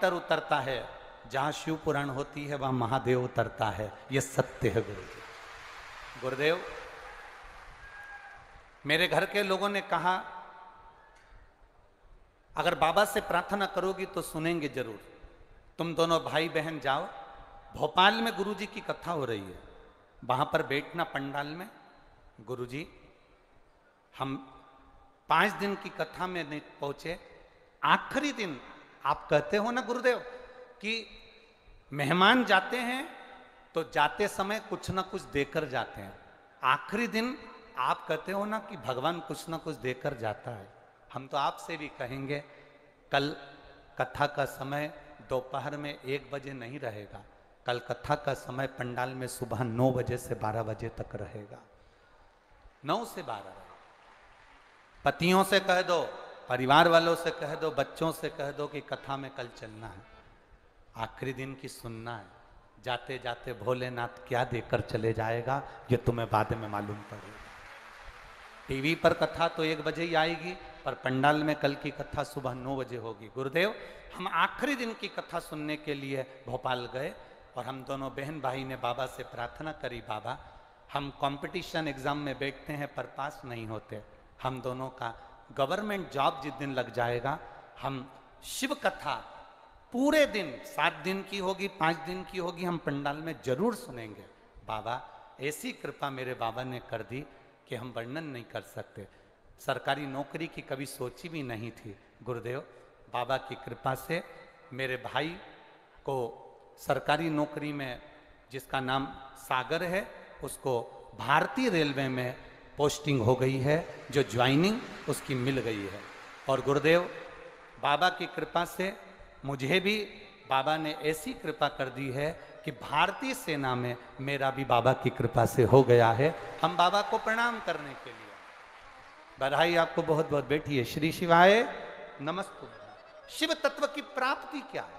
Helicopter उतरता है, जहां शिव पुराण होती है वहां महादेव उतरता है। यह सत्य है गुरुजी। गुरुदेव, मेरे घर के लोगों ने कहा अगर बाबा से प्रार्थना करोगी तो सुनेंगे जरूर। तुम दोनों भाई बहन जाओ, भोपाल में गुरुजी की कथा हो रही है, वहां पर बैठना पंडाल में। गुरुजी, हम 5 दिन की कथा में नहीं पहुंचे, आखिरी दिन आप कहते हो ना गुरुदेव कि मेहमान जाते हैं तो जाते समय कुछ ना कुछ देकर जाते हैं। आखिरी दिन आप कहते हो ना कि भगवान कुछ ना कुछ देकर जाता है। हम तो आपसे भी कहेंगे, कल कथा का समय दोपहर में 1 बजे नहीं रहेगा। कल कथा का समय पंडाल में सुबह 9 बजे से 12 बजे तक रहेगा। 9 से 12 रहेगा। पतियों से कह दो, परिवार वालों से कह दो, बच्चों से कह दो कि कथा में कल चलना है, आखिरी दिन की सुनना है। जाते जाते भोलेनाथ क्या देकर चले जाएगा ये तुम्हें बाद में मालूम पड़ेगा। टीवी पर कथा तो 1 बजे ही आएगी, पर पंडाल में कल की कथा सुबह 9 बजे होगी। गुरुदेव, हम आखिरी दिन की कथा सुनने के लिए भोपाल गए और हम दोनों बहन भाई ने बाबा से प्रार्थना करी, बाबा हम कंपटीशन एग्जाम में बैठते हैं पर पास नहीं होते। हम दोनों का गवर्नमेंट जॉब जिस दिन लग जाएगा, हम शिव कथा पूरे दिन, 7 दिन की होगी, 5 दिन की होगी, हम पंडाल में जरूर सुनेंगे। बाबा, ऐसी कृपा मेरे बाबा ने कर दी कि हम वर्णन नहीं कर सकते। सरकारी नौकरी की कभी सोची भी नहीं थी। गुरुदेव, बाबा की कृपा से मेरे भाई को सरकारी नौकरी में, जिसका नाम सागर है, उसको भारतीय रेलवे में पोस्टिंग हो गई है, जो ज्वाइनिंग उसकी मिल गई है। और गुरुदेव, बाबा की कृपा से मुझे भी बाबा ने ऐसी कृपा कर दी है कि भारतीय सेना में मेरा भी बाबा की कृपा से हो गया है। हम बाबा को प्रणाम करने के लिए बधाई आपको बहुत बहुत। बैठिए। श्री शिवाय नमस्ते। शिव तत्व की प्राप्ति क्या है?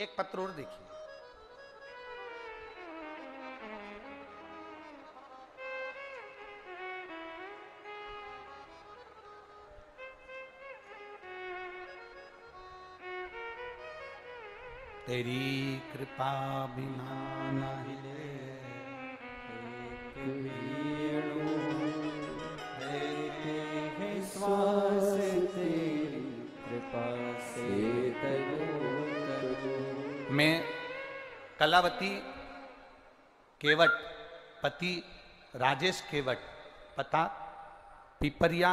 एक पत्र और देखिए। तेरी कृपा बिना न हिले श्वास तेरी कृपा से मैं कलावती केवट, पति राजेश केवट, पता पिपरिया,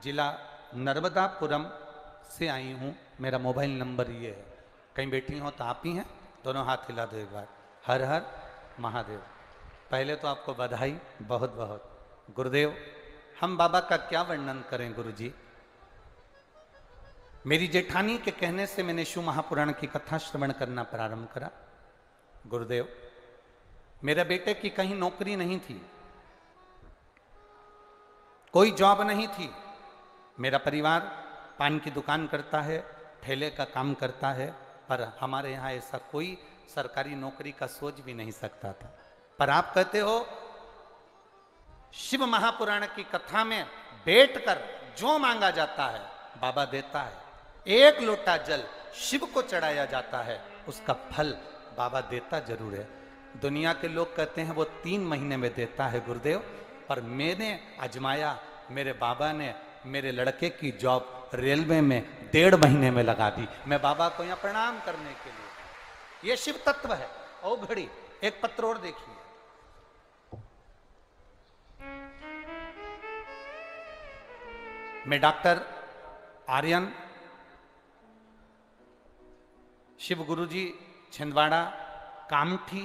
जिला नर्मदापुरम से आई हूँ। मेरा मोबाइल नंबर ये है। कहीं बैठी हो तो आप ही हैं? दोनों हाथ हिला दो एक बार। हर हर महादेव। पहले तो आपको बधाई बहुत बहुत। गुरुदेव, हम बाबा का क्या वर्णन करें गुरुजी। मेरी जेठानी के कहने से मैंने शिव महापुराण की कथा श्रवण करना प्रारंभ करा। गुरुदेव, मेरे बेटे की कहीं नौकरी नहीं थी, कोई जॉब नहीं थी। मेरा परिवार पान की दुकान करता है, ठेले का काम करता है, पर हमारे यहाँ ऐसा कोई सरकारी नौकरी का सोच भी नहीं सकता था। पर आप कहते हो शिव महापुराण की कथा में बैठकर जो मांगा जाता है बाबा देता है। 1 लोटा जल शिव को चढ़ाया जाता है, उसका फल बाबा देता जरूर है। दुनिया के लोग कहते हैं वो 3 महीने में देता है गुरुदेव, पर मैंने आजमाया। मेरे बाबा ने मेरे लड़के की जॉब रेलवे में 1.5 महीने में लगा दी। मैं बाबा को यहाँ प्रणाम करने के लिए। ये शिव तत्व है। ओ घड़ी, एक पत्र और देखिए। मैं डॉक्टर आर्यन, शिव गुरुजी, छिंदवाड़ा, कामठी,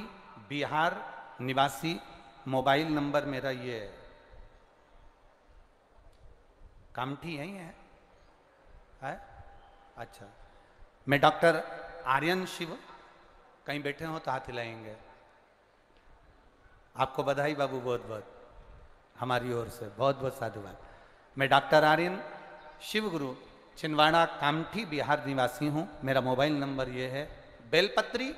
बिहार निवासी। मोबाइल नंबर मेरा ये है। कामठी यही है? अच्छा। मैं डॉक्टर आर्यन शिव, कहीं बैठे हो तो हाथ हिलाएंगे। आपको बधाई बाबू, बहुत बहुत हमारी ओर से बहुत बहुत साधुवाद। मैं डॉक्टर आर्यन शिव गुरु, छिंदवाड़ा, कामठी, बिहार निवासी हूँ। मेरा मोबाइल नंबर ये है। बेलपत्री,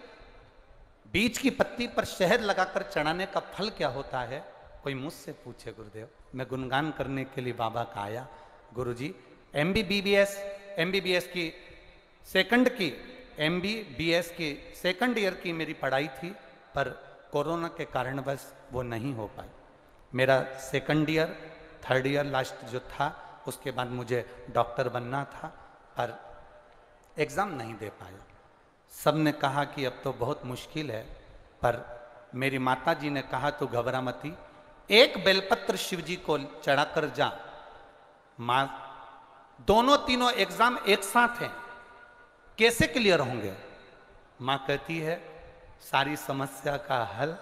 बीच की पत्ती पर शहद लगाकर चढ़ाने का फल क्या होता है? कोई मुझसे पूछे गुरुदेव। मैं गुणगान करने के लिए बाबा का आया। गुरुजी, एमबीबीएस की सेकंड की MBBS की सेकंड ईयर की मेरी पढ़ाई थी, पर कोरोना के कारणवश वो नहीं हो पाई। मेरा second year third year last जो था, उसके बाद मुझे डॉक्टर बनना था, पर एग्ज़ाम नहीं दे पाया। सब ने कहा कि अब तो बहुत मुश्किल है, पर मेरी माता जी ने कहा तो घबरा मती, एक बेलपत्र शिव जी को चढ़ाकर जा। माँ, दोनों तीनों एग्जाम एक साथ हैं, कैसे क्लियर होंगे? माँ कहती है सारी समस्या का हल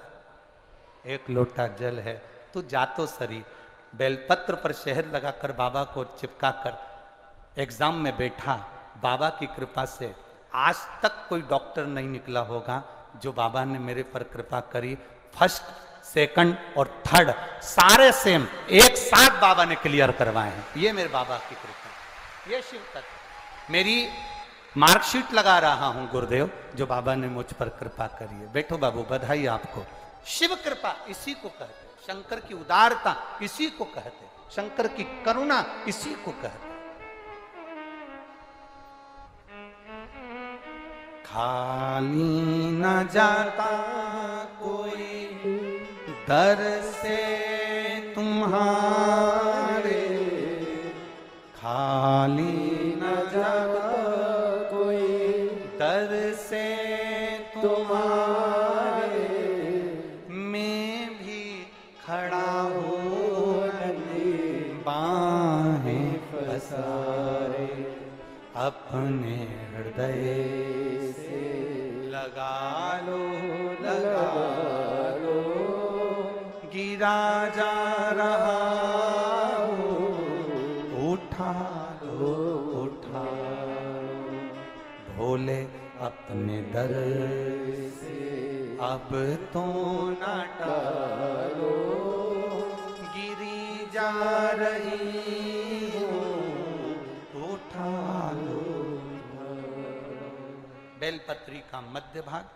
एक लोटा जल है, तू जा तो सरी। बेलपत्र पर शहद लगाकर बाबा को चिपका कर एग्जाम में बैठा। बाबा की कृपा से आज तक कोई डॉक्टर नहीं निकला होगा जो बाबा ने मेरे पर कृपा करी। फर्स्ट, सेकंड और थर्ड सारे सेम एक साथ बाबा ने क्लियर करवाए हैं। ये मेरे बाबा की कृपा, ये शिव तत्व। मेरी मार्कशीट लगा रहा हूं गुरुदेव, जो बाबा ने मुझ पर कृपा करी है। बैठो बाबू, बधाई आपको। शिव कृपा इसी को कहते, शंकर की उदारता इसी को कहते, शंकर की करुणा इसी को कहते। खाली न जाता कोई दर से तुम्हारे, खाली न जाता कोई दर से तुम्हारे, मैं भी खड़ा हूँ बाहें पसारे, अपने हृदय से लगा लो, लगा लो, गिरा जा रहा हो, उठा लो, उठा भोले अपने दर से अब तो ना टालो, गिरी जा रही हो, उठा लो। बेलपत्री का मध्य भाग,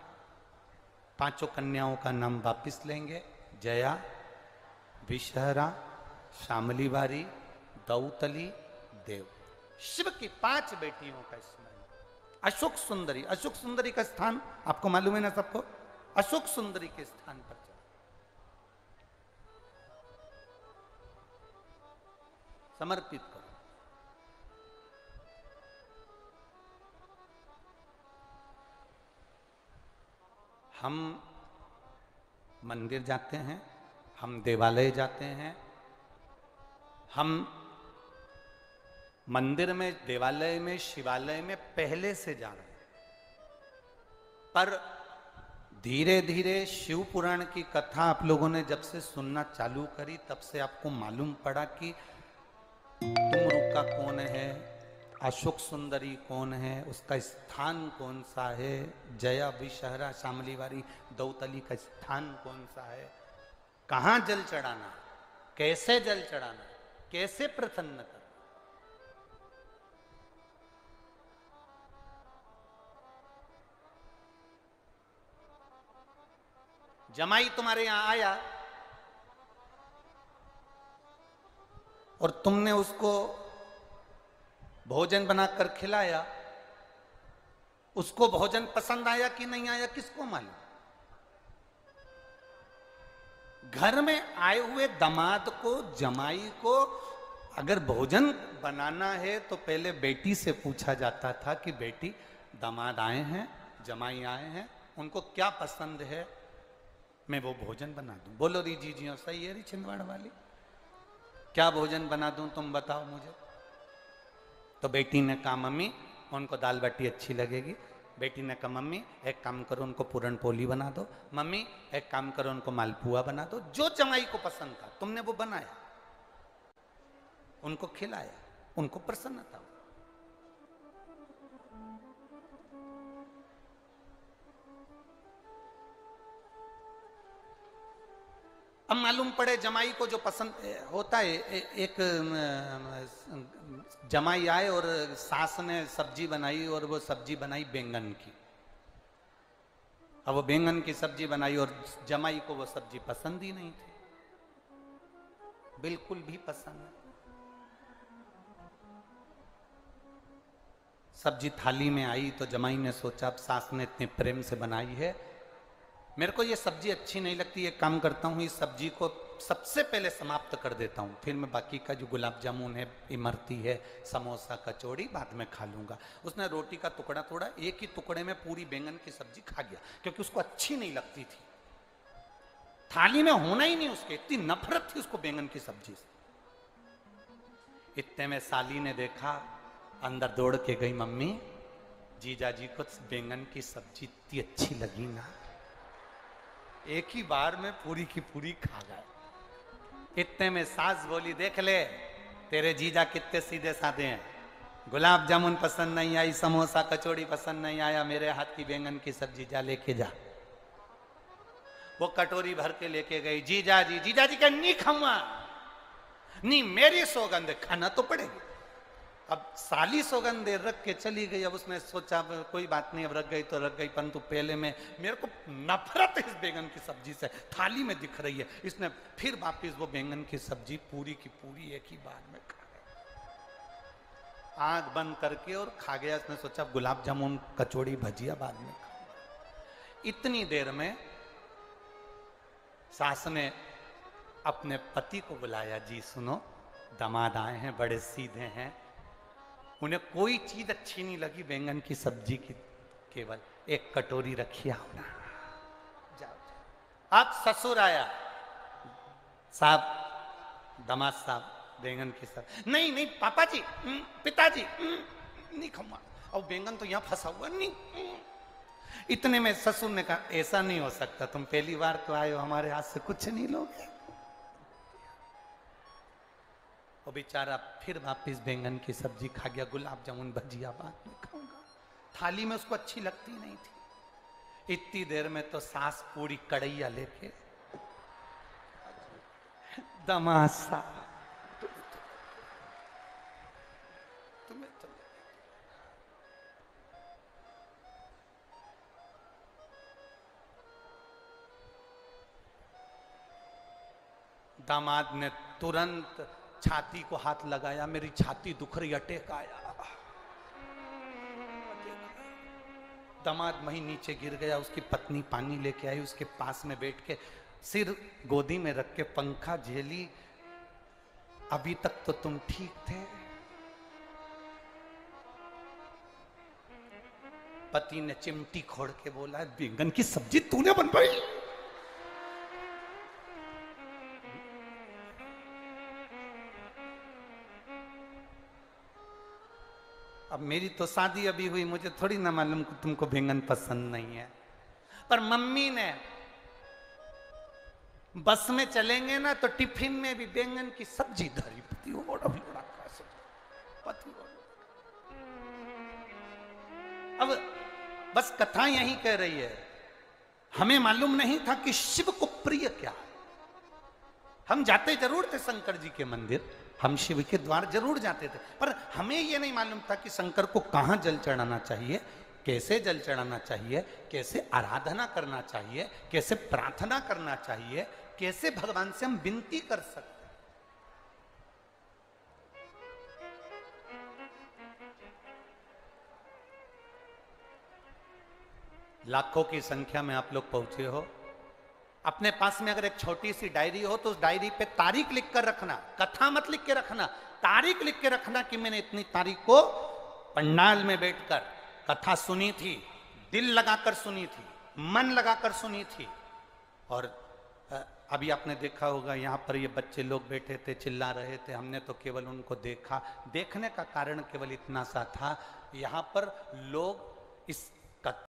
पांचों कन्याओं का नाम वापिस लेंगे। जया, विषहरा, शामली बारी, दौतली, देव। शिव की 5 बेटियों का स्मरण। अशोक सुंदरी, अशोक सुंदरी का स्थान आपको मालूम है ना सबको? अशोक सुंदरी के स्थान पर जाओ, समर्पित करो। हम मंदिर जाते हैं, हम देवालय जाते हैं, हम मंदिर में, देवालय में, शिवालय में पहले से जा रहे हैं, पर धीरे धीरे शिव पुराण की कथा आप लोगों ने जब से सुनना चालू करी, तब से आपको मालूम पड़ा कि तुमरू का कौन है, अशोक सुंदरी कौन है, उसका स्थान कौन सा है, जया, विषहरा, शामली वारी, दौतली का स्थान कौन सा है, कहाँ जल चढ़ाना, कैसे जल चढ़ाना, कैसे प्रसन्न करना। जमाई तुम्हारे यहां आया और तुमने उसको भोजन बनाकर खिलाया, उसको भोजन पसंद आया कि नहीं आया किसको मालूम? घर में आए हुए दामाद को, जमाई को अगर भोजन बनाना है तो पहले बेटी से पूछा जाता था कि बेटी, दामाद आए हैं, जमाई आए हैं, उनको क्या पसंद है, मैं वो भोजन बना दूं। बोलो री जी जी, सही है री छिंदवाड़ वाली? क्या भोजन बना दूं तुम बताओ मुझे। तो बेटी ने कहा मम्मी उनको दाल बाटी अच्छी लगेगी। बेटी ने कहा मम्मी एक काम करो, उनको पूरन पोली बना दो। मम्मी एक काम करो, उनको मालपुआ बना दो। जो जमाई को पसंद था तुमने वो बनाया, उनको खिलाया, उनको प्रसन्नता हुई। अब मालूम पड़े जमाई को जो पसंद होता है, एक जमाई आए और सास ने सब्जी बनाई और वो सब्जी बनाई बैंगन की। अब वो बैंगन की सब्जी बनाई और जमाई को वो सब्जी पसंद ही नहीं थी, बिल्कुल भी पसंद नहीं। सब्जी थाली में आई तो जमाई ने सोचा अब सास ने इतने प्रेम से बनाई है, मेरे को ये सब्जी अच्छी नहीं लगती, एक काम करता हूँ इस सब्जी को सबसे पहले समाप्त कर देता हूँ, फिर मैं बाकी का जो गुलाब जामुन है, इमरती है, समोसा, कचौड़ी बाद में खा लूंगा। उसने रोटी का टुकड़ा तोड़ा, एक ही टुकड़े में पूरी बैंगन की सब्जी खा गया, क्योंकि उसको अच्छी नहीं लगती थी, थाली में होना ही नहीं उसके, इतनी नफरत थी उसको बैंगन की सब्जी से। इतने में साली ने देखा, अंदर दौड़ के गई, मम्मी जीजा जी को बैंगन की सब्जी इतनी अच्छी लगी ना, एक ही बार में पूरी की पूरी खा गए। इतने में सास बोली, देख ले तेरे जीजा कितने सीधे साधे हैं, गुलाब जामुन पसंद नहीं आई, समोसा कचौड़ी पसंद नहीं आया, मेरे हाथ की बैंगन की सब्जी जा लेके जा। वो कटोरी भर के लेके गई, जीजा जी का नहीं खाऊंगा, नहीं मेरी सौगंध खाना तो पड़ेगी। अब साली सौगंध रख के चली गई, अब उसने सोचा कोई बात नहीं, अब रख गई तो रख गई, परंतु पहले में मेरे को नफरत है इस बैंगन की सब्जी से, थाली में दिख रही है। इसने फिर वापिस वो बैंगन की सब्जी पूरी की पूरी एक ही बार में खा गया, आंख बंद करके और खा गया। इसने सोचा गुलाब जामुन कचौड़ी भजिया बाद में खाऊंगा। इतनी देर में सास ने अपने पति को बुलाया, जी सुनो दामाद आए हैं, बड़े सीधे हैं, उन्हें कोई चीज अच्छी नहीं लगी बैंगन की सब्जी की, केवल एक कटोरी रखी आओ ना, जाओ। अब ससुर आया, साहब दामाद साहब बैंगन की सब्जी, नहीं पापा जी पिताजी नहीं खाऊंगा, और बैंगन तो यहां फंसा हुआ नहीं। इतने में ससुर ने कहा, ऐसा नहीं हो सकता, तुम पहली बार तो आए हो, हमारे हाथ से कुछ नहीं लोगे। वो बेचारा फिर वापिस बैंगन की सब्जी खा गया, गुलाब जामुन भजिया बाद में खाऊंगा, थाली में उसको अच्छी लगती नहीं थी। इतनी देर में तो सास पूरी कड़ैया लेके, दामाद साहब तुम्हें तो दामाद ने तुरंत छाती को हाथ लगाया, मेरी छाती दुख रही, अटैक आया। दामाद वहीं नीचे गिर गया, उसकी पत्नी पानी लेके आई, उसके पास में बैठ के सिर गोदी में रख के पंखा झेली, अभी तक तो तुम ठीक थे। पति ने चिमटी खोड़ के बोला, बैंगन की सब्जी तूने बनवाई? अब मेरी तो शादी अभी हुई, मुझे थोड़ी ना मालूम कि तुमको बैंगन पसंद नहीं है, पर मम्मी ने बस में चलेंगे ना तो टिफिन में भी बैंगन की सब्जी धरी, पति अब बस कथा यही कह रही है, हमें मालूम नहीं था कि शिव को प्रिय क्या है। हम जाते जरूर थे शंकर जी के मंदिर, हम शिव के द्वार जरूर जाते थे, पर हमें यह नहीं मालूम था कि शंकर को कहां जल चढ़ाना चाहिए, कैसे जल चढ़ाना चाहिए, कैसे आराधना करना चाहिए, कैसे प्रार्थना करना चाहिए, कैसे भगवान से हम विनती कर सकते। लाखों की संख्या में आप लोग पहुंचे हो, अपने पास में अगर एक छोटी सी डायरी हो तो उस डायरी पे तारीख लिख कर रखना, कथा मत लिख के रखना, तारीख लिख के रखना कि मैंने इतनी तारीख को पंडाल में बैठकर कथा सुनी थी, दिल लगाकर सुनी थी, मन लगाकर सुनी थी। और अभी आपने देखा होगा यहाँ पर ये बच्चे लोग बैठे थे, चिल्ला रहे थे, हमने तो केवल उनको देखा, देखने का कारण केवल इतना सा था, यहाँ पर लोग इस